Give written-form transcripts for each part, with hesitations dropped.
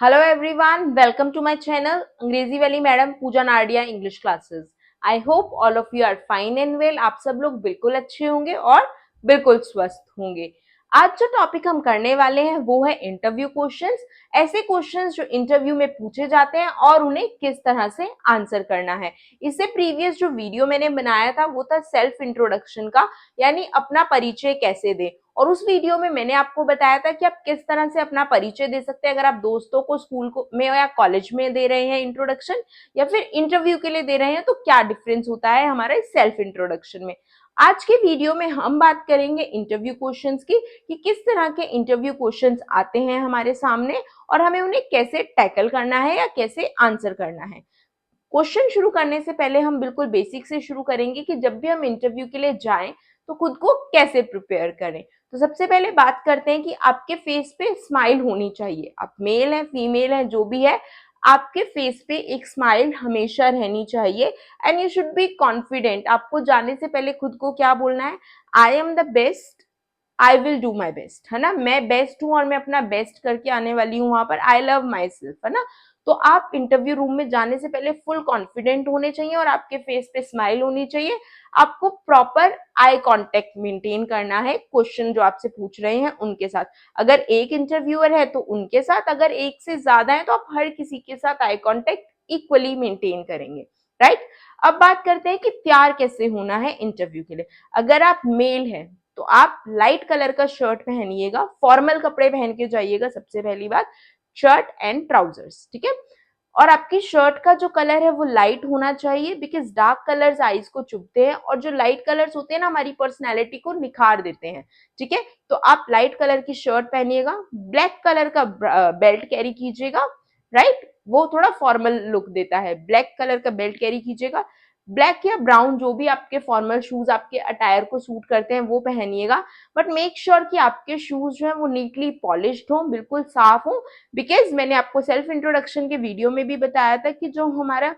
Hello everyone, welcome to my channel अंग्रेजी वाली madam Pooja Nadia English classes. I hope all of you are fine and well. आप सब लोग बिल्कुल अच्छे होंगे और बिल्कुल स्वस्थ होंगे। आज जो टॉपिक हम करने वाले हैं वो है इंटरव्यू क्वेश्चंस। ऐसे क्वेश्चंस जो इंटरव्यू में पूछे जाते हैं और उन्हें किस तरह से आंसर करना है। इससे प्रीवियस जो वीडियो मैंने बनाया था वो था सेल्फ इंट्रोडक्शन का, यानी अपना परिचय कैसे दें। और उस वीडियो में मैंने आपको बताया था कि आप किस तरह से अपना परिचय दे सकते हैं अगर आप दोस्तों को स्कूल को में या कॉलेज में दे रहे हैं इंट्रोडक्शन, या फिर इंटरव्यू के लिए दे रहे हैं तो क्या डिफरेंस होता है हमारे सेल्फ इंट्रोडक्शन में। आज के वीडियो में हम बात करेंगे इंटरव्यू क्वेश्चंस की कि किस तरह के इंटरव्यू क्वेश्चंस आते हैं हमारे सामने और हमें उन्हें कैसे टैकल करना है या कैसे आंसर करना है। क्वेश्चन शुरू करने से पहले हम बिल्कुल बेसिक से शुरू करेंगे कि जब भी हम इंटरव्यू के लिए जाएं तो खुद को कैसे प्रिपेयर करें। तो सबसे पहले बात करते हैं कि आपके फेस पे स्माइल होनी चाहिए। आप मेल हैं फीमेल हैं जो भी है, आपके फेस पे एक स्माइल हमेशा रहनी चाहिए and you should be confident. आपको जाने से पहले खुद को क्या बोलना है? आई am the best, I will do my best, है ना। मैं बेस्ट हूं और मैं अपना बेस्ट करके आने वाली हूँ वहां पर। आई लव माई सेल्फ, है ना। तो आप इंटरव्यू रूम में जाने से पहले फुल कॉन्फिडेंट होने चाहिए और आपके फेस पे स्माइल होनी चाहिए। आपको प्रॉपर आई कांटेक्ट मेंटेन करना है क्वेश्चन जो आपसे पूछ रहे हैं उनके साथ। अगर एक इंटरव्यूअर है तो उनके साथ, अगर एक से ज्यादा है तो आप हर किसी के साथ आई कांटेक्ट इक्वली मेंटेन करेंगे, राइट। अब बात करते हैं कि तैयार कैसे होना है इंटरव्यू के लिए। अगर आप मेल हैं तो आप लाइट कलर का शर्ट पहनिएगा, फॉर्मल कपड़े पहन के जाइएगा। सबसे पहली बात, शर्ट एंड ट्राउजर्स, ठीक है। और आपकी शर्ट का जो कलर है वो लाइट होना चाहिए, बिकॉज डार्क कलर्स आईज को चुभते हैं और जो लाइट कलर्स होते हैं ना हमारी पर्सनैलिटी को निखार देते हैं, ठीक है। तो आप लाइट कलर की शर्ट पहनिएगा, ब्लैक कलर का बेल्ट कैरी कीजिएगा, राइट। वो थोड़ा फॉर्मल लुक देता है। ब्लैक कलर का बेल्ट कैरी कीजिएगा, ब्लैक या ब्राउन जो भी आपके फॉर्मल शूज आपके अटायर को सूट करते हैं वो पहनिएगा। बट मेक श्योर कि आपके शूज जो है वो नीटली पॉलिश्ड हो, बिल्कुल साफ हो। बिकॉज मैंने आपको सेल्फ इंट्रोडक्शन के वीडियो में भी बताया था कि जो हमारा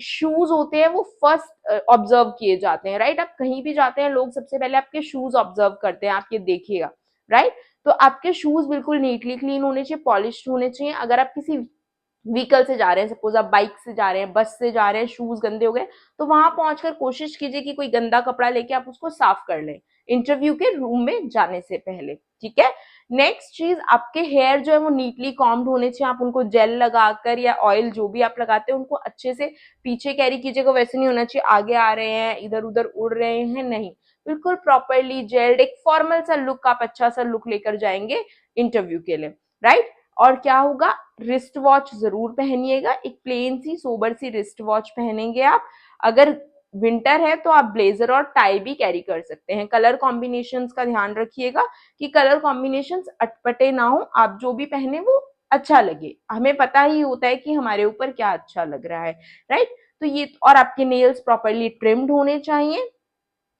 शूज होते हैं वो फर्स्ट ऑब्जर्व किए जाते हैं, राइट। आप कहीं भी जाते हैं लोग सबसे पहले आपके शूज ऑब्जर्व करते हैं, आप ये देखिएगा, राइट। तो आपके शूज बिल्कुल नीटली क्लीन होने चाहिए, पॉलिश्ड होने चाहिए। अगर आप किसी व्हीकल से जा रहे हैं, सपोज आप बाइक से जा रहे हैं, बस से जा रहे हैं, शूज गंदे हो गए तो वहां पहुंचकर कोशिश कीजिए कि कोई गंदा कपड़ा लेके आप उसको साफ कर लें इंटरव्यू के रूम में जाने से पहले, ठीक है। नेक्स्ट चीज, आपके हेयर जो है वो नीटली कॉम्ड होने चाहिए। आप उनको जेल लगाकर या ऑयल जो भी आप लगाते हैं उनको अच्छे से पीछे कैरी कीजिएगा। वैसे नहीं होना चाहिए आगे आ रहे हैं इधर उधर उड़ रहे हैं, नहीं, बिल्कुल प्रॉपरली जेल्ड एक फॉर्मल सा लुक, आप अच्छा सा लुक लेकर जाएंगे इंटरव्यू के लिए, राइट। और क्या होगा, रिस्ट वॉच जरूर पहनिएगा, एक प्लेन सी सोबर सी रिस्ट वॉच पहनेंगे आप। अगर विंटर है तो आप ब्लेजर और टाई भी कैरी कर सकते हैं। कलर कॉम्बिनेशंस का ध्यान रखिएगा कि कलर कॉम्बिनेशंस अटपटे ना हो, आप जो भी पहने वो अच्छा लगे। हमें पता ही होता है कि हमारे ऊपर क्या अच्छा लग रहा है, राइट। तो ये, और आपके नेल्स प्रॉपरली ट्रिम्ड होने चाहिए।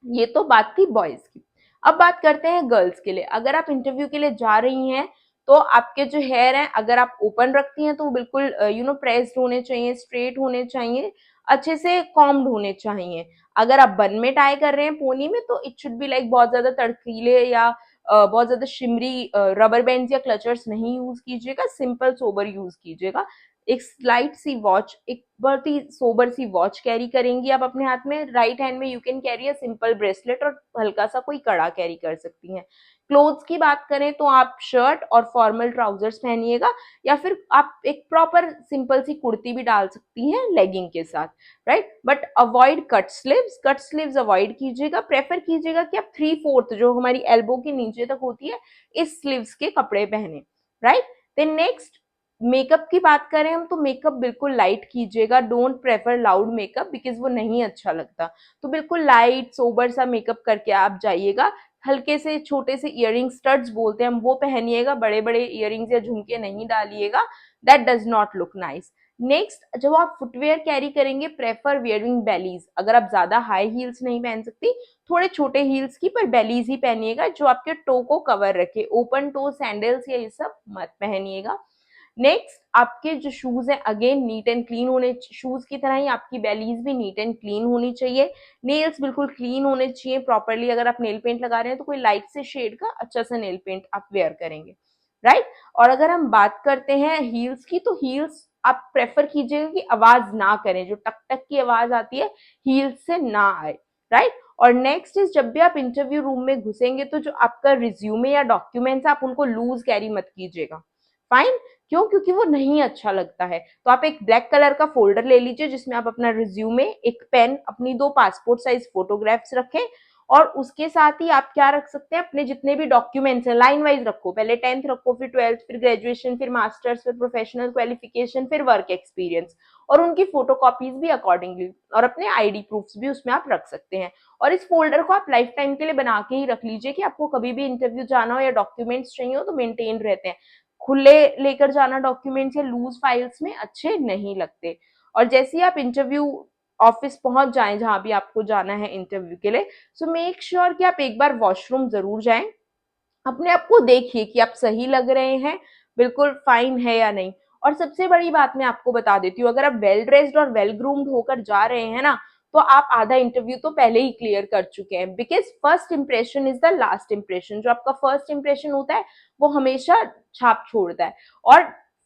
ये तो बात थी बॉयज की। अब बात करते हैं गर्ल्स के लिए। अगर आप इंटरव्यू के लिए जा रही हैं तो आपके जो हेयर हैं अगर आप ओपन रखती हैं तो वो बिल्कुल प्रेस्ड होने चाहिए, स्ट्रेट होने चाहिए, अच्छे से कॉम्ड होने चाहिए। अगर आप बन में टाई कर रहे हैं पोनी में तो इट शुड बी लाइक बहुत ज्यादा तड़कीले या बहुत ज्यादा शिमरी रबर बैंड या क्लचर्स नहीं यूज कीजिएगा, सिंपल सोबर यूज कीजिएगा। एक स्लाइट सी वॉच, एक बहुत ही सोबर सी वॉच कैरी करेंगी आप अपने हाथ में। राइट हैंड में you can carry a simple bracelet और हल्का सा कोई कड़ा कैरी कर सकती हैं। क्लोथ्स की बात करें तो आप शर्ट और फॉर्मल ट्राउजर्स पहनिएगा, या फिर आप एक प्रॉपर सिंपल सी कुर्ती भी डाल सकती हैं लेगिंग के साथ, right. But avoid cut sleeves, cut sleeves avoid कीजिएगा। प्रेफर कीजिएगा कि आप 3/4 जो हमारी एल्बो के नीचे तक होती है इस स्लीव्स के कपड़े पहने, राइट। देन नेक्स्ट, मेकअप की बात करें हम तो मेकअप बिल्कुल लाइट कीजिएगा। Don't prefer loud makeup because वो नहीं अच्छा लगता। तो बिल्कुल लाइट सोबर सा मेकअप करके आप जाइएगा। हल्के से छोटे से इयररिंग, स्टड्स बोलते हैं हम, वो पहनिएगा। बड़े बड़े इयररिंग्स या झुमके नहीं डालिएगा, that does not look nice. Next, जब आप फुटवेयर कैरी करेंगे प्रेफर वेयरिंग बेलीज। अगर आप ज्यादा हाई हील्स नहीं पहन सकती, थोड़े छोटे हील्स की पर बेलीज ही पहनिएगा जो आपके टो को कवर रखे। ओपन टो सैंडल्स या ये सब मत पहनिएगा। नेक्स्ट, आपके जो शूज हैं अगेन नीट एंड क्लीन होने, शूज की तरह ही आपकी बेलीज भी नीट एंड क्लीन होनी चाहिए। नेल्स बिल्कुल क्लीन होने चाहिए प्रॉपरली। अगर आप नेल पेंट लगा रहे हैं तो कोई लाइट से शेड का अच्छा सा नेल पेंट आप वेयर करेंगे, राइट। और अगर हम बात करते हैं हील्स की, तो हील्स आप प्रेफर कीजिएगा कि आवाज ना करें, जो टक टक की आवाज आती है हील्स से ना आए, राइट। और नेक्स्ट इज, जब भी आप इंटरव्यू रूम में घुसेंगे तो जो आपका रिज्यूमे या डॉक्यूमेंट्स आप उनको लूज कैरी मत कीजिएगा, फाइन। क्यों? क्योंकि वो नहीं अच्छा लगता है। तो आप एक ब्लैक कलर का फोल्डर ले लीजिए जिसमें आप अपना रिज्यूमे, एक पेन, अपनी 2 पासपोर्ट साइज फोटोग्राफ्स रखें, और उसके साथ ही आप क्या रख सकते हैं, अपने जितने भी डॉक्यूमेंट्स हैं लाइन वाइज रखो, पहले 10th रखो, फिर 12th, फिर ग्रेजुएशन, फिर मास्टर्स, फिर प्रोफेशनल क्वालिफिकेशन, फिर वर्क एक्सपीरियंस, और उनकी फोटो कॉपीज भी अकॉर्डिंगली, और अपने आईडी प्रूफ्स भी उसमें आप रख सकते हैं। और इस फोल्डर को आप लाइफ टाइम के लिए बना के ही रख लीजिए कि आपको कभी भी इंटरव्यू जाना हो या डॉक्यूमेंट्स चाहिए हो तो मेंटेन रहते हैं। खुले लेकर जाना डॉक्यूमेंट्स या लूज फाइल्स में अच्छे नहीं लगते। और जैसे ही आप इंटरव्यू ऑफिस पहुंच जाएं जहां भी आपको जाना है इंटरव्यू के लिए, सो मेक श्योर कि आप एक बार वॉशरूम जरूर जाएं, अपने आप को देखिए कि आप सही लग रहे हैं, बिल्कुल फाइन है या नहीं। और सबसे बड़ी बात मैं आपको बता देती हूँ, अगर आप वेल ड्रेस्ड और वेल ग्रूम्ड होकर जा रहे हैं ना, तो आप आधा इंटरव्यू तो पहले ही क्लियर कर चुके हैं, because first impression is the last impression. जो आपका फर्स्ट इंप्रेशन होता है वो हमेशा छाप छोड़ता है। और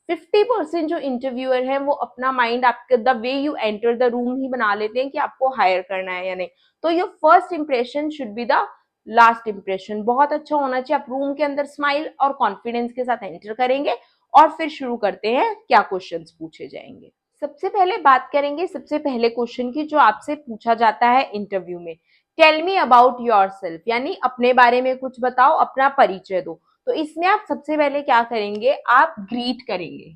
50% जो इंटरव्यूअर है वो अपना माइंड आपके the way you enter the room ही बना लेते हैं कि आपको हायर करना है या नहीं। तो your first impression should be the last impression. बहुत अच्छा होना चाहिए। आप रूम के अंदर स्माइल और कॉन्फिडेंस के साथ एंटर करेंगे, और फिर शुरू करते हैं क्या क्वेश्चंस पूछे जाएंगे। सबसे पहले बात करेंगे सबसे पहले क्वेश्चन की, जो आपसे पूछा जाता है इंटरव्यू में। Tell me about yourself, यानी अपने बारे में कुछ बताओ, अपना परिचय दो। तो इसमें आप सबसे पहले क्या करेंगे, आप ग्रीट करेंगे।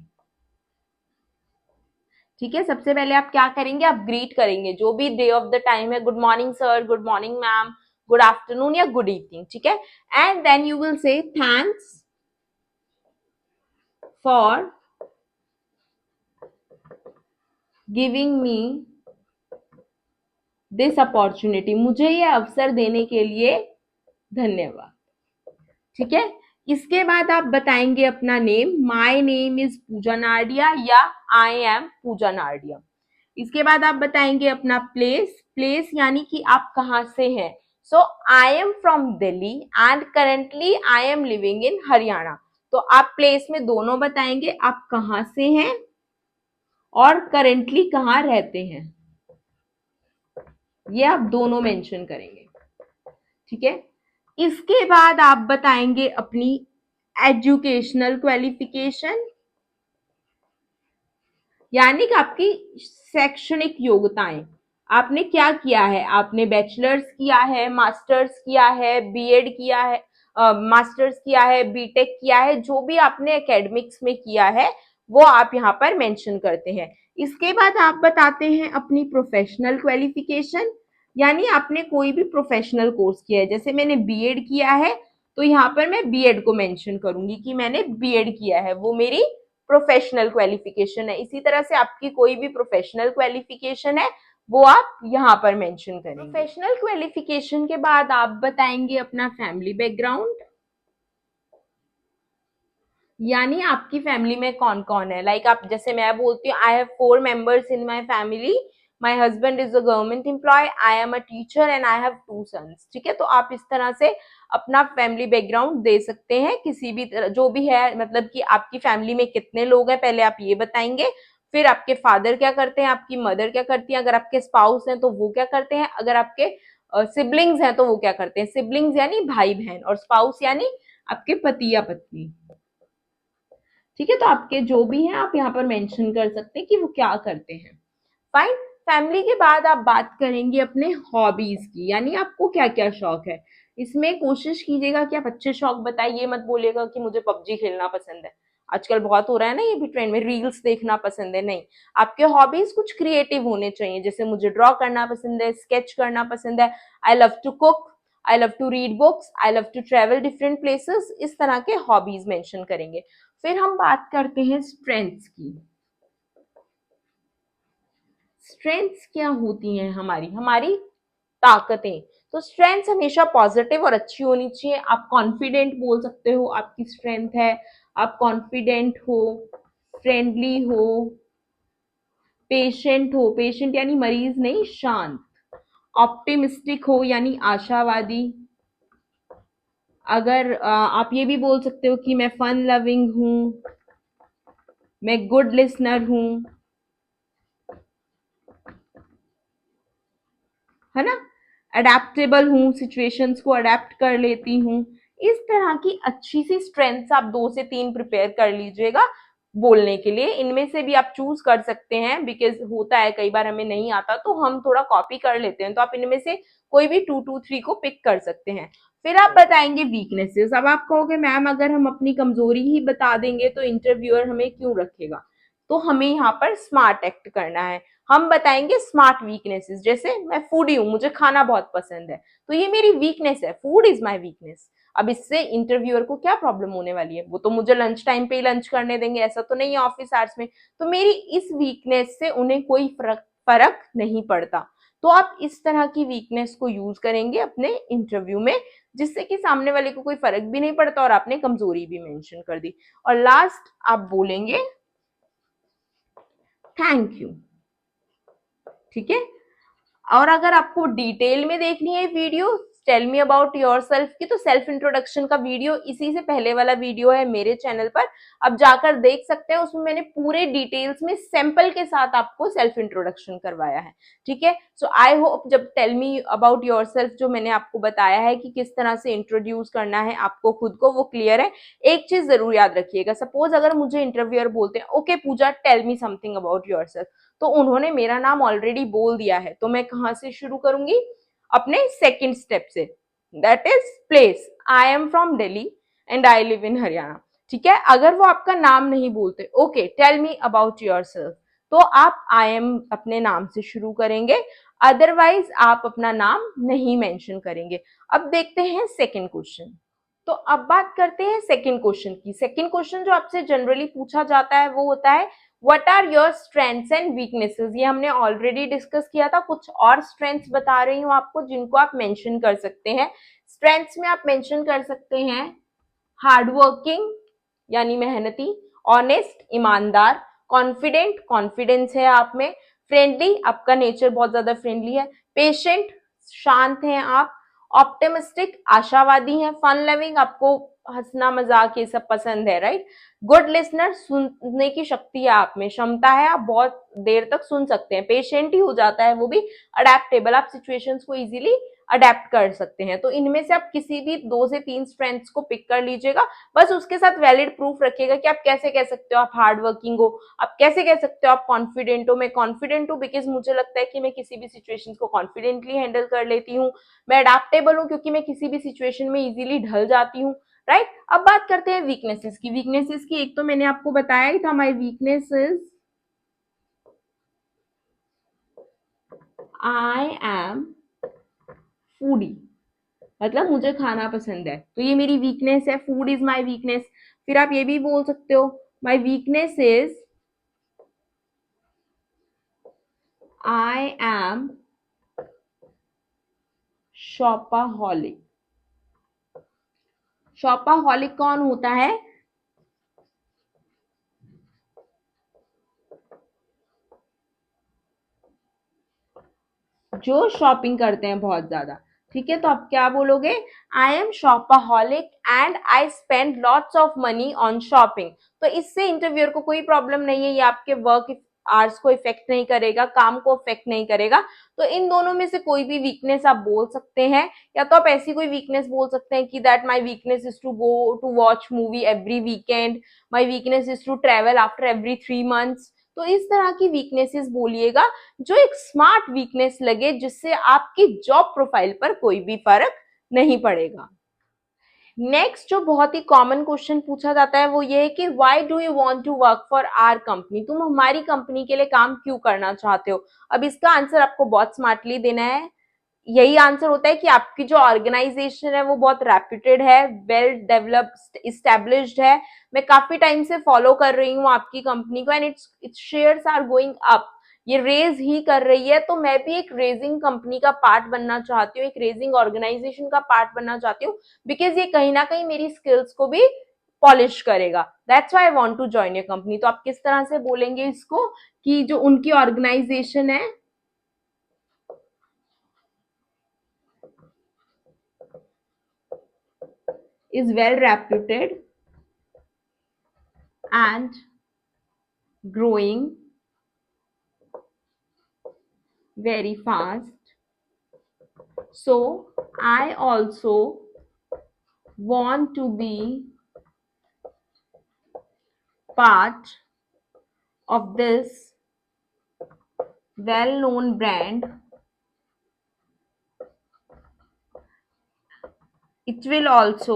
ठीक है, सबसे पहले आप क्या करेंगे, आप ग्रीट करेंगे, जो भी डे ऑफ द टाइम है, good morning sir, good morning ma'am, good afternoon या गुड इवनिंग, ठीक है। And then you will say thanks for giving me this opportunity, मुझे ये अवसर देने के लिए धन्यवाद। ठीक है, इसके बाद आप बताएंगे अपना name, my name is Pooja Nadia या आई एम पूजा नाडिया। इसके बाद आप बताएंगे अपना प्लेस, प्लेस यानी कि आप कहां से हैं। So I am from Delhi and currently I am living in Haryana. तो आप प्लेस में दोनों बताएंगे, आप कहां से हैं और करेंटली कहां रहते हैं, ये आप दोनों मेंशन करेंगे। ठीक है, इसके बाद आप बताएंगे अपनी एजुकेशनल क्वालिफिकेशन, यानी कि आपकी शैक्षणिक योग्यताएं, आपने क्या किया है, आपने बैचलर्स किया है, मास्टर्स किया है, बीएड किया है, मास्टर्स किया है, बीटेक किया है, जो भी आपने एकेडमिक्स में किया है वो आप यहाँ पर मेंशन करते हैं। इसके बाद आप बताते हैं अपनी प्रोफेशनल क्वालिफिकेशन, यानी आपने कोई भी प्रोफेशनल कोर्स किया है, जैसे मैंने बीएड किया है तो यहाँ पर मैं बीएड को मेंशन करूंगी कि मैंने बीएड किया है, वो मेरी प्रोफेशनल क्वालिफिकेशन है। इसी तरह से आपकी कोई भी प्रोफेशनल क्वालिफिकेशन है वो आप यहाँ पर मेंशन करेंगे। प्रोफेशनल क्वालिफिकेशन के बाद आप बताएंगे अपना फैमिली बैकग्राउंड, यानी आपकी फैमिली में कौन कौन है। लाइक आप, जैसे मैं बोलती हूँ, I have 4 members in my family, my husband is a government employee, I am a teacher and I have 2 sons. ठीक है, तो आप इस तरह से अपना फैमिली बैकग्राउंड दे सकते हैं, किसी भी तरह जो भी है, मतलब कि आपकी फैमिली में कितने लोग हैं पहले आप ये बताएंगे, फिर आपके फादर क्या करते हैं, आपकी मदर क्या करती है, अगर आपके स्पाउस हैं तो वो क्या करते हैं, अगर आपके सिबलिंग्स हैं तो वो क्या करते हैं। सिबलिंग्स यानी भाई बहन, और स्पाउस यानी आपके पति या पत्नी। ठीक है, तो आपके जो भी हैं आप यहाँ पर मेंशन कर सकते हैं कि वो क्या करते हैं। फाइन। फैमिली के बाद आप बात करेंगे अपने हॉबीज की, यानी आपको क्या क्या शौक है। इसमें कोशिश कीजिएगा कि आप अच्छे शौक बताइए, मत बोलिएगा कि मुझे पबजी खेलना पसंद है, आजकल बहुत हो रहा है ना ये भी ट्रेंड में, रील्स देखना पसंद है, नहीं। आपके हॉबीज कुछ क्रिएटिव होने चाहिए, जैसे मुझे ड्रॉ करना पसंद है, स्केच करना पसंद है, I love to cook, I love to read books, I love to travel different places, इस तरह के हॉबीज मेंशन करेंगे। फिर हम बात करते हैं स्ट्रेंथ्स की। स्ट्रेंथ्स क्या होती हैं हमारी, हमारी ताकतें। तो स्ट्रेंथ्स हमेशा पॉजिटिव और अच्छी होनी चाहिए। आप कॉन्फिडेंट बोल सकते हो, आपकी स्ट्रेंथ है, आप कॉन्फिडेंट हो, फ्रेंडली हो, पेशेंट हो, पेशेंट यानी मरीज नहीं, शांत, ऑप्टिमिस्टिक हो यानी आशावादी, अगर आप ये भी बोल सकते हो कि मैं फन लविंग हूँ, मैं गुड लिसनर हूँ, है ना, अडेप्टेबल हूँ, सिचुएशंस को अडेप्ट कर लेती हूँ। इस तरह की अच्छी सी स्ट्रेंथ्स आप 2 से 3 प्रिपेयर कर लीजिएगा बोलने के लिए। इनमें से भी आप चूज कर सकते हैं, बिकॉज होता है कई बार हमें नहीं आता तो हम थोड़ा कॉपी कर लेते हैं, तो आप इनमें से कोई भी 2 to 3 को पिक कर सकते हैं। फिर आप बताएंगे वीकनेसेस। अब आप कहोगे मैम अगर हम अपनी कमजोरी ही बता देंगे तो इंटरव्यूअर हमें क्यों रखेगा, तो हमें यहाँ पर स्मार्ट एक्ट करना है। हम बताएंगे स्मार्ट वीकनेसेस, जैसे मैं फूडी हूँ, मुझे खाना बहुत पसंद है, तो ये मेरी वीकनेस है, फूड इज माय वीकनेस। अब इससे इंटरव्यूअर को क्या प्रॉब्लम होने वाली है, वो तो मुझे लंच टाइम पे ही लंच करने देंगे, ऐसा तो नहीं है ऑफिस आवर्स में। तो मेरी इस वीकनेस से उन्हें कोई फर्क नहीं पड़ता। तो आप इस तरह की वीकनेस को यूज करेंगे अपने इंटरव्यू में, जिससे कि सामने वाले को कोई फर्क भी नहीं पड़ता और आपने कमजोरी भी मेंशन कर दी। और लास्ट आप बोलेंगे थैंक यू, ठीक है। और अगर आपको डिटेल में देखनी है video tell me about yourself की, तो सेल्फ इंट्रोडक्शन का वीडियो इसी से पहले वाला वीडियो है मेरे चैनल पर, आप जाकर देख सकते हैं। उसमें मैंने पूरे डिटेल्स में सैंपल के साथ आपको सेल्फ इंट्रोडक्शन करवाया है, ठीक है। सो आई होप जब tell me about yourself जो मैंने आपको बताया है कि किस तरह से इंट्रोड्यूस करना है आपको खुद को, वो क्लियर है। एक चीज जरूर याद रखिएगा, सपोज अगर मुझे इंटरव्यूअर बोलते हैं okay Pooja tell me something about yourself, तो उन्होंने मेरा नाम ऑलरेडी बोल दिया है, तो मैं कहां से शुरू करूंगी, अपने सेकंड स्टेप से, that is place. I am from Delhi and I live in Haryana, ठीक है। अगर वो आपका नाम नहीं बोलते okay tell me about yourself, तो आप आई एम अपने नाम से शुरू करेंगे, अदरवाइज आप अपना नाम नहीं मेंशन करेंगे। अब देखते हैं सेकंड क्वेश्चन। तो अब बात करते हैं सेकंड क्वेश्चन की। सेकंड क्वेश्चन जो आपसे जनरली पूछा जाता है वो होता है what are your strengths and weaknesses. ये हमने ऑलरेडी डिस्कस किया था। कुछ और स्ट्रेंथ्स बता रही हूँ आपको जिनको आप मेंशन कर सकते हैं। स्ट्रेंथ्स में आप मेंशन कर सकते हैं हार्ड वर्किंग यानी मेहनती, ऑनेस्ट ईमानदार, कॉन्फिडेंट कॉन्फिडेंस है आप में, फ्रेंडली आपका नेचर बहुत ज्यादा फ्रेंडली है, पेशेंट शांत हैं आप, ऑप्टिमिस्टिक आशावादी हैं, फन लविंग आपको हंसना मजाक ये सब पसंद है, राइट। गुड लिसनर सुनने की शक्ति है आप में, क्षमता है, आप बहुत देर तक सुन सकते हैं, पेशेंट ही हो जाता है वो भी, अडेप्टेबल आप सिचुएशंस को इजीली अडेप्ट कर सकते हैं। तो इनमें से आप किसी भी 2 से 3 स्ट्रेंथ्स को पिक कर लीजिएगा, बस उसके साथ वैलिड प्रूफ रखिएगा कि आप कैसे कह सकते हो आप हार्ड वर्किंग हो, आप कैसे कह सकते हो आप कॉन्फिडेंट हो। मैं कॉन्फिडेंट हूँ बिकॉज मुझे लगता है कि मैं किसी भी सिचुएशन को कॉन्फिडेंटली हैंडल कर लेती हूँ। मैं अडेप्टेबल हूँ क्योंकि मैं किसी भी सिचुएशन में इजीली ढल जाती हूँ, राइट। अब बात करते हैं वीकनेसेस की। वीकनेसेस की एक तो मैंने आपको बताया ही था, माई weakness is I M foodie, मतलब मुझे खाना पसंद है, तो ये मेरी वीकनेस है, फूड इज माई वीकनेस। फिर आप ये भी बोल सकते हो my weakness is I am shopaholic. Shopaholic कौन होता है, जो शॉपिंग करते हैं बहुत ज्यादा, ठीक है। तो आप क्या बोलोगे, I am shopaholic and I spend lots of money on shopping. तो इससे इंटरव्यूअर को कोई प्रॉब्लम नहीं है, ये आपके वर्क आवर्स को इफेक्ट नहीं करेगा, काम को इफेक्ट नहीं करेगा। तो इन दोनों में से कोई भी वीकनेस आप बोल सकते हैं, या तो आप ऐसी कोई वीकनेस बोल सकते हैं कि that my weakness is to go to watch movie every weekend, my weakness is to travel after every 3 months। तो इस तरह की वीकनेसेस बोलिएगा जो एक स्मार्ट वीकनेस लगे, जिससे आपकी जॉब प्रोफाइल पर कोई भी फर्क नहीं पड़ेगा। नेक्स्ट जो बहुत ही कॉमन क्वेश्चन पूछा जाता है वो ये है कि why do you want to work for our company, तुम हमारी कंपनी के लिए काम क्यों करना चाहते हो। अब इसका आंसर आपको बहुत स्मार्टली देना है। यही आंसर होता है कि आपकी जो ऑर्गेनाइजेशन है वो बहुत रेप्यूटेड है, वेल डेवलप्ड इस्टेब्लिश्ड है, मैं काफी टाइम से फॉलो कर रही हूँ आपकी कंपनी को, and its shares are going up, ये रेज ही कर रही है। तो मैं भी एक रेजिंग कंपनी का पार्ट बनना चाहती हूँ, एक रेजिंग ऑर्गेनाइजेशन का पार्ट बनना चाहती हूँ, बिकॉज ये कहीं ना कहीं मेरी स्किल्स को भी पॉलिश करेगा, that's why I want to join your company. तो आप किस तरह से बोलेंगे इसको कि जो उनकी ऑर्गेनाइजेशन है is well reputed and growing very fast. So I also want to be part of this well known brand. It will also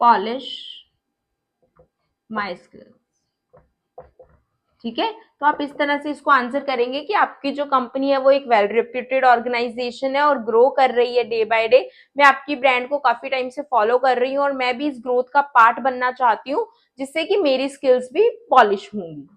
polish my skills. ठीक है, तो आप इस तरह से इसको आंसर करेंगे कि आपकी जो कंपनी है वो एक वेल रेप्यूटेड ऑर्गेनाइजेशन है और ग्रो कर रही है डे बाय डे। मैं आपकी ब्रांड को काफी टाइम से फॉलो कर रही हूँ और मैं भी इस ग्रोथ का पार्ट बनना चाहती हूँ, जिससे कि मेरी स्किल्स भी पॉलिश होंगी।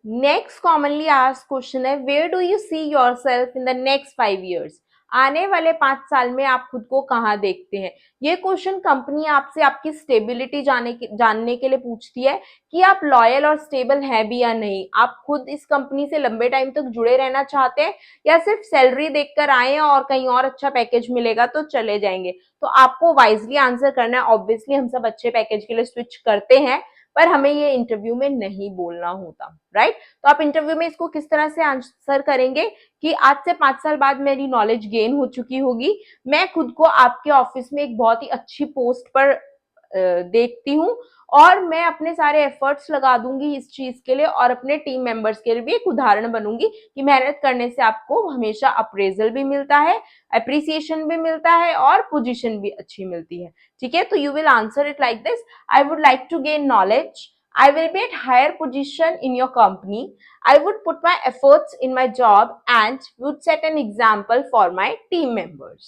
नेक्स्ट कॉमनली आस्क्ड क्वेश्चन है, where do you see yourself in the next 5 years? आने वाले 5 साल में आप खुद को कहाँ देखते हैं? ये क्वेश्चन कंपनी आपसे आपकी स्टेबिलिटी जानने के लिए पूछती है कि आप लॉयल और स्टेबल हैं भी या नहीं। आप खुद इस कंपनी से लंबे टाइम तक जुड़े रहना चाहते हैं या सिर्फ सैलरी देखकर आए हैं और कहीं और अच्छा पैकेज मिलेगा तो चले जाएंगे? तो आपको वाइजली आंसर करना है। ऑब्वियसली हम सब अच्छे पैकेज के लिए स्विच करते हैं, पर हमें ये इंटरव्यू में नहीं बोलना होता, राइट? तो आप इंटरव्यू में इसको किस तरह से आंसर करेंगे कि आज से 5 साल बाद मेरी नॉलेज गेन हो चुकी होगी, मैं खुद को आपके ऑफिस में एक बहुत ही अच्छी पोस्ट पर देखती हूँ और मैं अपने सारे एफर्ट्स लगा दूंगी इस चीज के लिए और अपने टीम मेंबर्स के लिए भी एक उदाहरण बनूंगी कि मेहनत करने से आपको हमेशा अप्रेजल भी मिलता है, अप्रिसिएशन भी मिलता है और पोजीशन भी अच्छी मिलती है। ठीक है, तो you will answer it like this, I would like to gain knowledge, I will be at higher position in your company. I would put my efforts in my job and would set an example for my team members.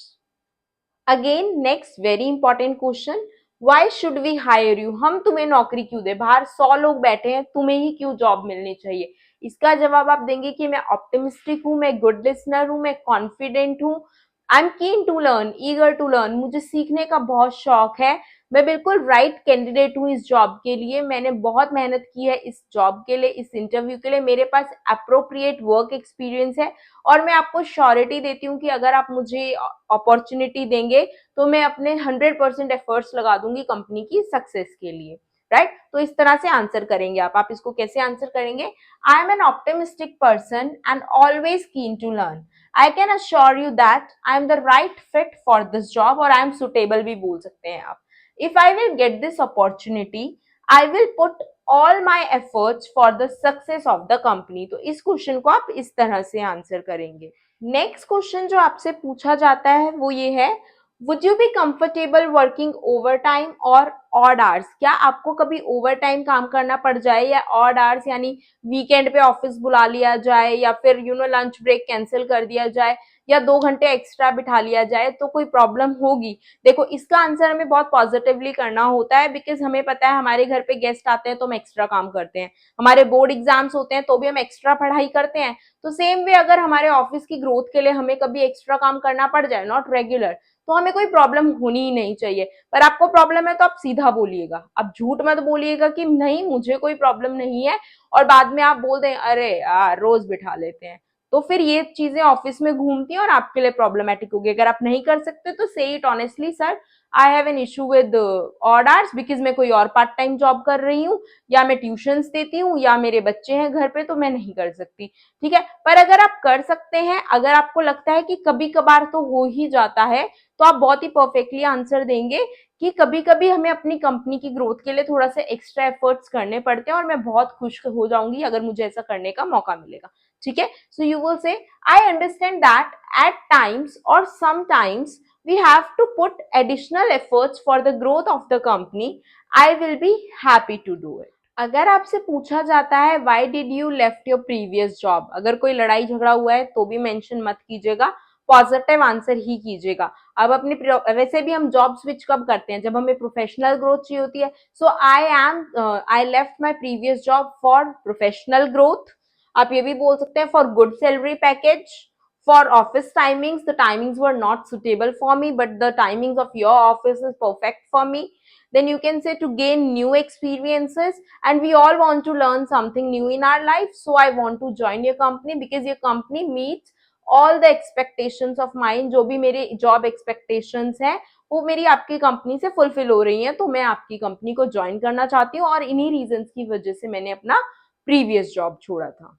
Again, next very important question. Why should we hire you? हम तुम्हें नौकरी क्यों दे? बाहर 100 लोग बैठे हैं, तुम्हें ही क्यों जॉब मिलनी चाहिए? इसका जवाब आप देंगे कि मैं ऑप्टिमिस्टिक हूँ, मैं गुड लिसनर हूँ, मैं कॉन्फिडेंट हूँ, I am keen to learn, eager to learn, मुझे सीखने का बहुत शौक है, मैं बिल्कुल राइट कैंडिडेट हूँ इस जॉब के लिए, मैंने बहुत मेहनत की है इस जॉब के लिए, इस इंटरव्यू के लिए, मेरे पास अप्रोप्रिएट वर्क एक्सपीरियंस है और मैं आपको श्योरिटी देती हूँ कि अगर आप मुझे अपॉर्चुनिटी देंगे तो मैं अपने 100% एफर्ट्स लगा दूंगी कंपनी की सक्सेस के लिए, राइट? तो इस तरह से आंसर करेंगे आप इसको कैसे आंसर करेंगे? I am an optimistic person and always keen to learn, I can assure you that I am the right fit for this job, और आई एम सुटेबल भी बोल सकते हैं आप। If I will get this opportunity I will put all my efforts for the success of the company. तो इस question को आप इस तरह से आंसर करेंगे। नेक्स्ट क्वेश्चन जो आपसे पूछा जाता है वो ये है, would you be comfortable working over time और ऑड आवर्स? क्या आपको कभी ओवर टाइम काम करना पड़ जाए या ऑड आवर्स यानी वीकेंड पे ऑफिस बुला लिया जाए या फिर लंच ब्रेक कैंसिल कर दिया जाए या 2 घंटे एक्स्ट्रा बिठा लिया जाए तो कोई प्रॉब्लम होगी? देखो, इसका आंसर हमें बहुत पॉजिटिवली करना होता है, बिकॉज हमें पता है हमारे घर पे गेस्ट आते हैं तो हम एक्स्ट्रा काम करते हैं, हमारे बोर्ड एग्जाम्स होते हैं तो भी हम एक्स्ट्रा पढ़ाई करते हैं। तो सेम वे अगर हमारे ऑफिस की ग्रोथ के लिए हमें कभी एक्स्ट्रा काम करना पड़ जाए, नॉट रेगुलर, तो हमें कोई प्रॉब्लम होनी ही नहीं चाहिए। पर आपको प्रॉब्लम है तो आप सीधा बोलिएगा, आप झूठ मत बोलिएगा कि नहीं मुझे कोई प्रॉब्लम नहीं है और बाद में आप बोल दें अरे यार रोज बिठा लेते हैं, तो फिर ये चीजें ऑफिस में घूमती हैं और आपके लिए प्रॉब्लमेटिक होगी। अगर आप नहीं कर सकते तो से it honestly, sir I have an issue with odd hours because मैं कोई और पार्ट टाइम जॉब कर रही हूँ या मैं ट्यूशंस देती हूँ या मेरे बच्चे हैं घर पे तो मैं नहीं कर सकती। ठीक है, पर अगर आप कर सकते हैं, अगर आपको लगता है कि कभी कभार तो हो ही जाता है, तो आप बहुत ही परफेक्टली आंसर देंगे कि कभी कभी हमें अपनी कंपनी की ग्रोथ के लिए थोड़ा सा एक्स्ट्रा एफर्ट्स करने पड़ते हैं और मैं बहुत खुश हो जाऊंगी अगर मुझे ऐसा करने का मौका मिलेगा। ठीक है, सो यू विल से I understand that at times और sometimes we have to put additional efforts for the growth of the company. I will be happy to do it. अगर आपसे पूछा जाता है why did you left your previous job, अगर कोई लड़ाई झगड़ा हुआ है तो भी मेंशन मत कीजिएगा, पॉजिटिव आंसर ही कीजिएगा। अब अपनी वैसे भी हम जॉब स्विच कब करते हैं, जब हमें प्रोफेशनल ग्रोथ चाहिए होती है। So I left my previous job for professional growth. आप ये भी बोल सकते हैं for good salary package, for office timings, the timings were not suitable for me but the timings of your office is perfect for me. Then you can say to gain new experiences, and we all want to learn something new in our life, so I want to join your company because your company meets all the expectations of mine, जो भी मेरे job expectations हैं वो मेरी आपकी company से fulfil हो रही हैं, तो मैं आपकी कंपनी को ज्वाइन करना चाहती हूँ और इन्हीं रीजंस की वजह से मैंने अपना प्रीवियस जॉब छोड़ा था।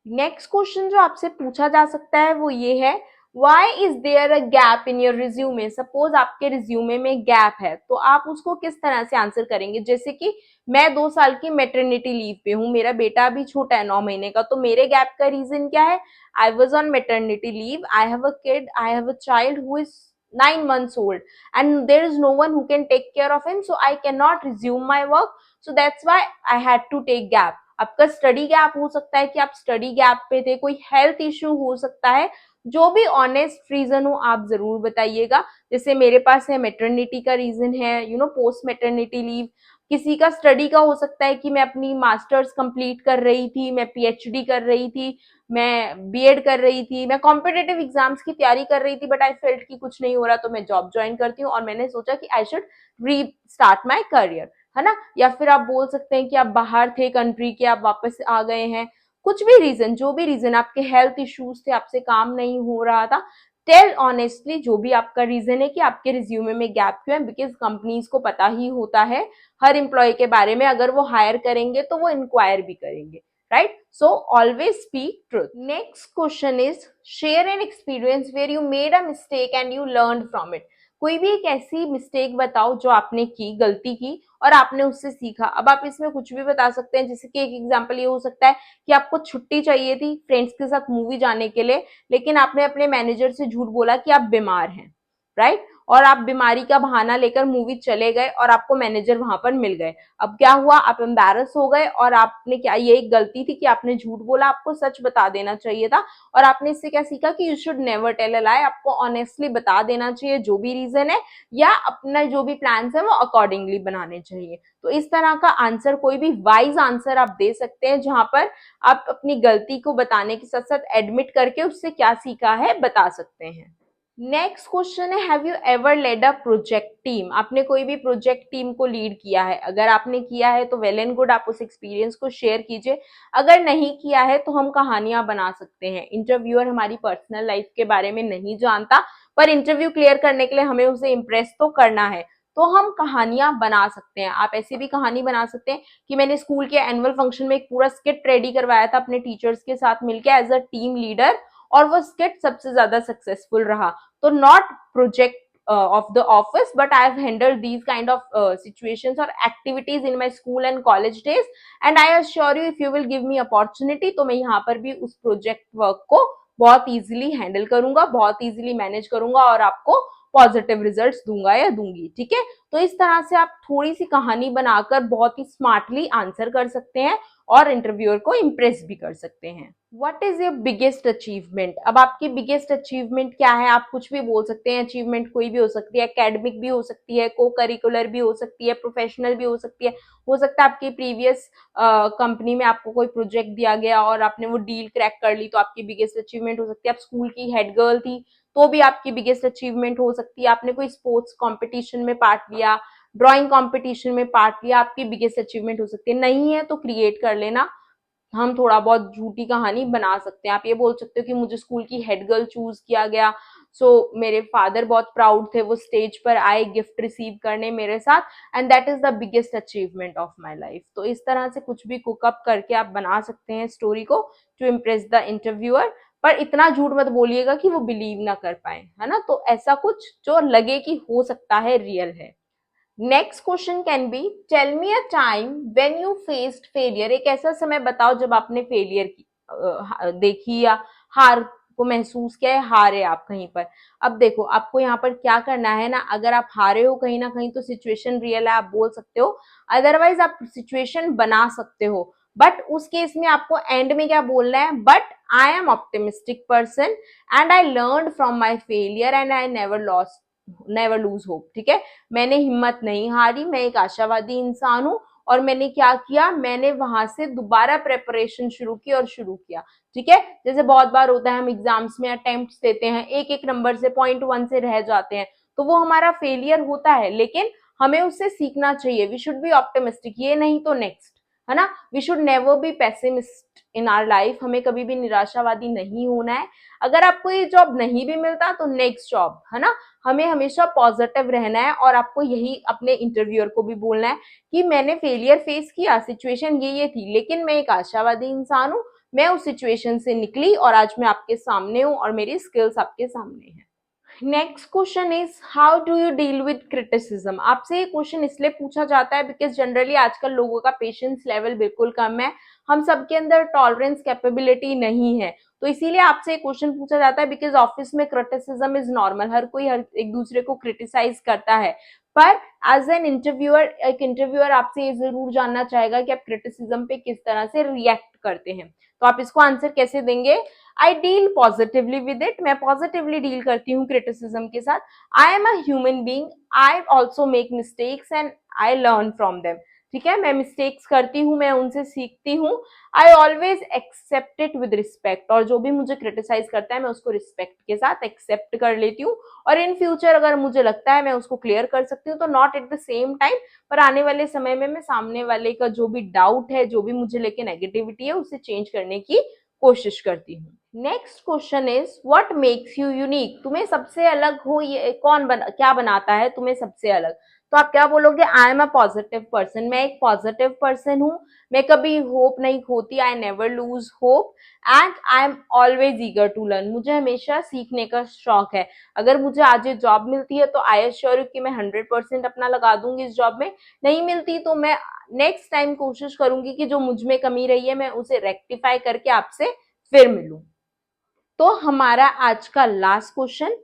नेक्स्ट क्वेश्चन जो आपसे पूछा जा सकता है वो ये है, why is there a gap in your resume. Suppose आपके रिज्यूमे में गैप है तो आप उसको किस तरह से आंसर करेंगे। जैसे कि मैं 2 साल की मेटर्निटी लीव पे हूँ, मेरा बेटा अभी छोटा है 9 महीने का, तो मेरे गैप का रीजन क्या है, I was on maternity leave, I have a kid, I have a child who is 9 months old and there is no one who can take care of him, so I cannot resume my work, so that's why I had to take gap। आपका study gap हो सकता है कि आप study gap पे थे, कोई health issue हो सकता है, जो भी ऑनेस्ट रीजन हो आप जरूर बताइएगा। जैसे मेरे पास है मेटर्निटी का रीजन है, पोस्ट मेटर्निटी लीव। किसी का स्टडी का हो सकता है कि मैं अपनी मास्टर्स कंप्लीट कर रही थी, मैं पीएचडी कर रही थी, मैं बीएड कर रही थी, मैं कॉम्पिटेटिव एग्जाम्स की तैयारी कर रही थी, बट आई फेल्ट कि कुछ नहीं हो रहा तो मैं जॉब ज्वाइन करती हूँ और मैंने सोचा कि आई शुड री स्टार्ट माई करियर, है ना। या फिर आप बोल सकते हैं कि आप बाहर थे कंट्री के, आप वापस आ गए हैं, कुछ भी रीजन, जो भी रीजन, आपके हेल्थ इश्यूज थे, आपसे काम नहीं हो रहा था, टेल ऑनेस्टली जो भी आपका रीजन है कि आपके रिज्यूमे में गैप क्यों है, बिकॉज कंपनीज को पता ही होता है हर एम्प्लॉय के बारे में, अगर वो हायर करेंगे तो वो इंक्वायर भी करेंगे, right. So always speak truth. Next question is, share an experience where you made a mistake and you learn from it. कोई भी एक ऐसी मिस्टेक बताओ जो आपने की, गलती की और आपने उससे सीखा। अब आप इसमें कुछ भी बता सकते हैं, जैसे कि एक एग्जांपल ये हो सकता है कि आपको छुट्टी चाहिए थी फ्रेंड्स के साथ मूवी जाने के लिए, लेकिन आपने अपने मैनेजर से झूठ बोला कि आप बीमार हैं, राइट, और आप बीमारी का बहाना लेकर मूवी चले गए और आपको मैनेजर वहां पर मिल गए। अब क्या हुआ, आप एम्बैरस हो गए और आपने क्या, ये एक गलती थी कि आपने झूठ बोला, आपको सच बता देना चाहिए था। और आपने इससे क्या सीखा कि you should never tell a lie, आपको ऑनेस्टली बता देना चाहिए जो भी रीजन है, या अपना जो भी प्लान्स है वो अकॉर्डिंगली बनाने चाहिए। तो इस तरह का आंसर, कोई भी वाइज आंसर आप दे सकते हैं जहां पर आप अपनी गलती को बताने के साथ साथ एडमिट करके उससे क्या सीखा है बता सकते हैं। नेक्स्ट क्वेश्चन है, have you ever led a project team. आपने कोई भी प्रोजेक्ट टीम को लीड किया है, अगर आपने किया है तो वेल एंड गुड, आप उस एक्सपीरियंस को शेयर कीजिए। अगर नहीं किया है तो हम कहानियां बना सकते हैं। इंटरव्यूअर हमारी पर्सनल लाइफ के बारे में नहीं जानता, पर इंटरव्यू क्लियर करने के लिए हमें उसे इम्प्रेस तो करना है, तो हम कहानियां बना सकते हैं। आप ऐसी भी कहानी बना सकते हैं कि मैंने स्कूल के एनुअल फंक्शन में एक पूरा स्किट रेडी करवाया था अपने टीचर्स के साथ मिलकर एज अ टीम लीडर, और वो स्किट सबसे ज्यादा सक्सेसफुल रहा। So not project of the office, but I have handled these kind of situations or activities in my school and college days, and I assure you if you will give me opportunity तो मैं यहाँ पर भी उस project work को बहुत easily handle करूंगा, बहुत easily manage करूंगा और आपको पॉजिटिव रिजल्ट्स दूंगा या दूंगी, ठीक है। तो इस तरह से आप थोड़ी सी कहानी बनाकर बहुत ही स्मार्टली आंसर कर सकते हैं और इंटरव्यूअर को इम्प्रेस भी कर सकते हैं। What is your biggest achievement. अब आपकी बिगेस्ट अचीवमेंट क्या है, आप कुछ भी बोल सकते हैं। अचीवमेंट कोई भी हो सकती है, एकेडमिक भी हो सकती है, को करिकुलर भी हो सकती है, प्रोफेशनल भी हो सकती है। हो सकता है आपकी प्रीवियस कंपनी में आपको कोई प्रोजेक्ट दिया गया और आपने वो डील क्रैक कर ली तो आपकी बिगेस्ट अचीवमेंट हो सकती है। आप स्कूल की हेड गर्ल थी तो भी आपकी बिगेस्ट अचीवमेंट हो सकती है। आपने कोई स्पोर्ट्स कॉम्पिटिशन में पार्ट लिया, ड्राइंग कॉम्पिटिशन में पार्ट लिया, आपकी बिगेस्ट अचीवमेंट हो सकती है। नहीं है तो क्रिएट कर लेना, हम थोड़ा बहुत झूठी कहानी बना सकते हैं। आप ये बोल सकते हो कि मुझे स्कूल की हेड गर्ल चूज किया गया, सो मेरे फादर बहुत प्राउड थे, वो स्टेज पर आए गिफ्ट रिसीव करने मेरे साथ, and that is the biggest achievement of my life. तो इस तरह से कुछ भी कुकअप करके आप बना सकते हैं स्टोरी को टू इम्प्रेस द इंटरव्यूअर, पर इतना झूठ मत बोलिएगा कि वो बिलीव ना कर पाए, है ना। तो ऐसा कुछ जो लगे कि हो सकता है रियल है। Next question can be, tell me a time when you faced failure. एक ऐसा समय बताओ जब आपने फेलियर की देखी या हार को महसूस किया है, हारे आप कहीं पर। अब देखो आपको यहाँ पर क्या करना है ना, अगर आप हारे हो कहीं ना कहीं तो सिचुएशन रियल है, आप बोल सकते हो, अदरवाइज आप सिचुएशन बना सकते हो। बट उस केस में आपको एंड में क्या बोलना है, but I am optimistic person and I learn from my failure and I never lose hope. ठीक है, मैंने हिम्मत नहीं हारी, मैं एक आशावादी इंसान हूं और मैंने क्या किया, मैंने वहां से दोबारा प्रेपरेशन शुरू की और शुरू किया। ठीक है, जैसे बहुत बार होता है हम एग्जाम्स में अटेम्प्ट्स देते हैं, एक एक नंबर से .1 से रह जाते हैं, तो वो हमारा फेलियर होता है, लेकिन हमें उससे सीखना चाहिए। वी शुड बी ऑप्टिमिस्टिक, ये नहीं तो नेक्स्ट, है ना। We should never be pessimist in our life, हमें कभी भी निराशावादी नहीं होना है। अगर आपको ये जॉब नहीं भी मिलता तो नेक्स्ट जॉब, है ना। हमें हमेशा पॉजिटिव रहना है और आपको यही अपने इंटरव्यूअर को भी बोलना है कि मैंने फेलियर फेस किया, सिचुएशन ये थी, लेकिन मैं एक आशावादी इंसान हूँ, मैं उस सिचुएशन से निकली और आज मैं आपके सामने हूँ और मेरी स्किल्स आपके सामने हैं। Next question is how do you deal with criticism. आपसे ये क्वेश्चन इसलिए पूछा जाता है बिकॉज जनरली आजकल लोगों का पेशेंस लेवल बिल्कुल कम है, हम सबके अंदर टॉलरेंस कैपेबिलिटी नहीं है, तो इसीलिए आपसे ये क्वेश्चन पूछा जाता है बिकॉज ऑफिस में क्रिटिसिज्म इज नॉर्मल, हर कोई हर एक दूसरे को क्रिटिसाइज करता है। पर एज एन इंटरव्यूअर, एक इंटरव्यूअर आपसे ये जरूर जानना चाहेगा कि आप क्रिटिसिज्म पे किस तरह से रिएक्ट करते हैं, तो आप इसको आंसर कैसे देंगे। I deal positively with it, मैं पॉजिटिवली डील करती हूँ क्रिटिसिज्म के साथ। आई am a human being, I also make mistakes and I learn from them. ठीक है, मैं मिस्टेक्स करती हूँ, मैं उनसे सीखती हूँ। I always accept it with respect, और जो भी मुझे क्रिटिसाइज करता है मैं उसको रिस्पेक्ट के साथ एक्सेप्ट कर लेती हूँ, और इन फ्यूचर अगर मुझे लगता है मैं उसको क्लियर कर सकती हूँ तो not at the same time, पर आने वाले समय में मैं सामने वाले का जो भी डाउट है, जो भी मुझे लेके नेगेटिविटी है, उसे चेंज करने की कोशिश करती हूँ। Next question is what makes you unique. तुम्हें सबसे अलग हो, ये क्या बनाता है तुम्हें सबसे अलग। तो आप क्या बोलोगे, I am a positive person, मैं एक पॉजिटिव पर्सन हूँ, मैं कभी होप नहीं खोती, I never lose hope, and I am always eager to learn, मुझे हमेशा सीखने का शौक है। अगर मुझे आज ये जॉब मिलती है तो आई एश्योर यू कि मैं 100% अपना लगा दूंगी इस जॉब में, नहीं मिलती तो मैं नेक्स्ट टाइम कोशिश करूंगी कि जो मुझ में कमी रही है मैं उसे रेक्टिफाई करके आपसे फिर मिलूं। तो हमारा आज का last question,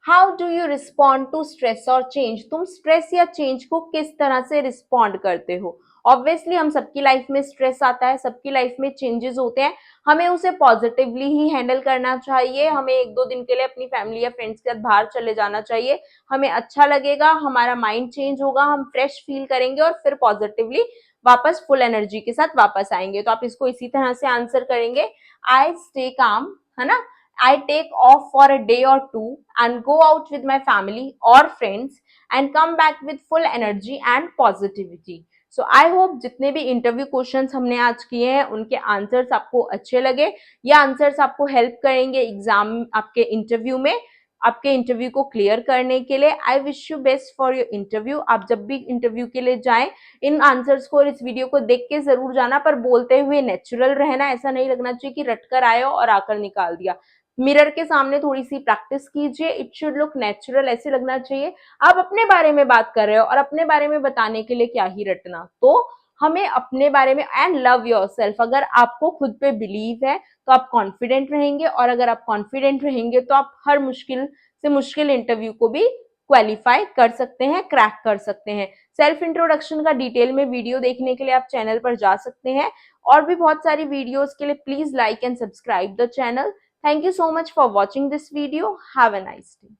how do you respond to stress और चेंज। तुम स्ट्रेस या चेंज को किस तरह से रिस्पॉन्ड करते हो। ऑब्वियसली हम सबकी लाइफ में स्ट्रेस आता है, सबकी लाइफ में चेंजेस होते हैं, हमें उसे पॉजिटिवली ही हैंडल करना चाहिए। हमें 1-2 दिन के लिए अपनी फैमिली या फ्रेंड्स के साथ बाहर चले जाना चाहिए, हमें अच्छा लगेगा, हमारा माइंड चेंज होगा, हम फ्रेश फील करेंगे और फिर पॉजिटिवली वापस फुल एनर्जी के साथ वापस आएंगे। तो आप इसको इसी तरह से आंसर करेंगे, आई स्टे काम, है ना। I take off for a day or two and go out with my family or friends and come back with full energy and positivity. So I hope जितने भी interview questions हमने आज किए हैं उनके answers आपको अच्छे लगे, ये आंसर्स आपको हेल्प करेंगे एग्जाम आपके इंटरव्यू में, आपके इंटरव्यू को क्लियर करने के लिए। I wish you best for your interview. आप जब भी इंटरव्यू के लिए जाएं इन आंसर्स को और इस वीडियो को देख के जरूर जाना, पर बोलते हुए नेचुरल रहना, ऐसा नहीं लगना चाहिए कि रटकर आए हो और आकर निकाल दिया। मिरर के सामने थोड़ी सी प्रैक्टिस कीजिए, इट शुड लुक नेचुरल, ऐसे लगना चाहिए आप अपने बारे में बात कर रहे हो और अपने बारे में बताने के लिए क्या ही रटना। तो हमें अपने बारे में, एंड लव योरसेल्फ, अगर आपको खुद पे बिलीव है तो आप कॉन्फिडेंट रहेंगे, और अगर आप कॉन्फिडेंट रहेंगे तो आप हर मुश्किल से मुश्किल इंटरव्यू को भी क्वालिफाई कर सकते हैं, क्रैक कर सकते हैं। सेल्फ इंट्रोडक्शन का डिटेल में वीडियो देखने के लिए आप चैनल पर जा सकते हैं, और भी बहुत सारी वीडियोस के लिए please like and subscribe the channel. Thank you so much for watching this video. Have a nice day.